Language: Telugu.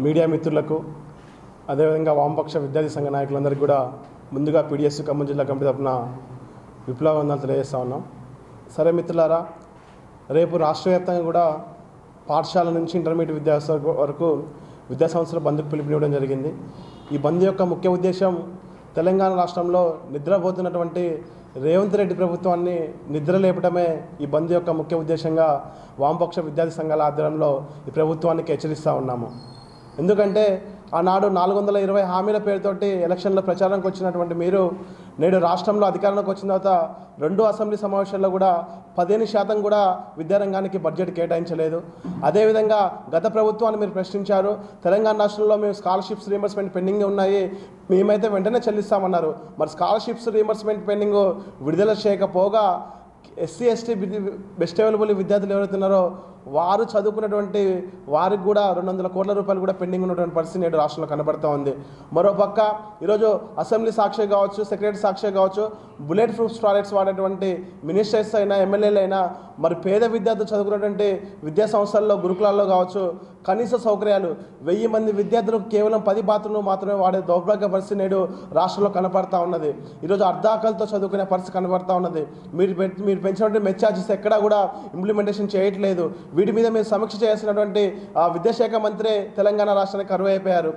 మీడియా మిత్రులకు అదేవిధంగా వామపక్ష విద్యార్థి సంఘ నాయకులందరికీ కూడా ముందుగా పీడిఎస్ ఖమ్మం జిల్లా కమిటీ తరఫున విప్లవ వందనాలు తెలియజేస్తా ఉన్నాం. సరే మిత్రులారా, రేపు రాష్ట్ర వ్యాప్తంగా కూడా పాఠశాల నుంచి ఇంటర్మీడియట్ విద్యాసంస్థల వరకు విద్యా సంస్థల బంద్కు పిలుపునివ్వడం జరిగింది. ఈ బంద్ యొక్క ముఖ్య ఉద్దేశం తెలంగాణ రాష్ట్రంలో నిద్రపోతున్నటువంటి రేవంత్ రెడ్డి ప్రభుత్వాన్ని నిద్ర లేపడమే ఈ బంద్ యొక్క ముఖ్య ఉద్దేశంగా వామపక్ష విద్యార్థి సంఘాల ఆధ్వర్యంలో ఈ ప్రభుత్వానికి హెచ్చరిస్తూ ఉన్నాము. ఎందుకంటే ఆనాడు 420 హామీల పేరుతోటి ఎలక్షన్ల ప్రచారానికి వచ్చినటువంటి మీరు నేడు రాష్ట్రంలో అధికారంలోకి వచ్చిన తర్వాత 2 అసెంబ్లీ సమావేశాల్లో కూడా 15% కూడా విద్యారంగానికి బడ్జెట్ కేటాయించలేదు. అదేవిధంగా గత ప్రభుత్వాన్ని మీరు ప్రశ్నించారు. తెలంగాణ రాష్ట్రంలో మేము స్కాలర్షిప్స్ రీయింబర్స్మెంట్ పెండింగ్ ఉన్నాయి, మేమైతే వెంటనే చెల్లిస్తామన్నారు. మరి స్కాలర్షిప్స్ రీయింబర్స్మెంట్ పెండింగ్ విడుదల చేయకపోగా ఎస్సీ ఎస్టీ బెస్ట్ అవైలబుల్ విద్యార్థులు ఎవరైతున్నారో వారు చదువుకున్నటువంటి వారికి కూడా 200 కోట్ల రూపాయలు కూడా పెండింగ్ ఉన్నటువంటి పరిస్థితి నేడు రాష్ట్రంలో కనబడుతూ ఉంది. మరోపక్క ఈరోజు అసెంబ్లీ సాక్షి కావచ్చు, సెక్రటరీ సాక్షి కావచ్చు, బుల్లెట్ ప్రూఫ్ టాయిలెట్స్ వాడేటువంటి మినిస్టర్స్ అయినా ఎమ్మెల్యేలు అయినా మరి పేద విద్యార్థులు చదువుకున్నటువంటి విద్యా సంస్థల్లో గురుకులాల్లో కావచ్చు కనీస సౌకర్యాలు 1000 మంది విద్యార్థులకు కేవలం 10 బాత్రూమ్లు మాత్రమే వాడే దౌర్భాగ్య పరిస్థితి నేడు రాష్ట్రంలో కనపడతా ఉన్నది. ఈరోజు అర్ధాకలతో చదువుకునే పరిస్థితి కనబడతా ఉన్నది. మీరు పెంచినటువంటి మెస్ ఛార్జెస్ ఎక్కడా కూడా ఇంప్లిమెంటేషన్ చేయట్లేదు. వీటి మీద మీరు సమీక్ష చేయాల్సినటువంటి విద్యాశాఖ మంత్రి తెలంగాణ రాష్ట్రానికి కరువైపోయారు.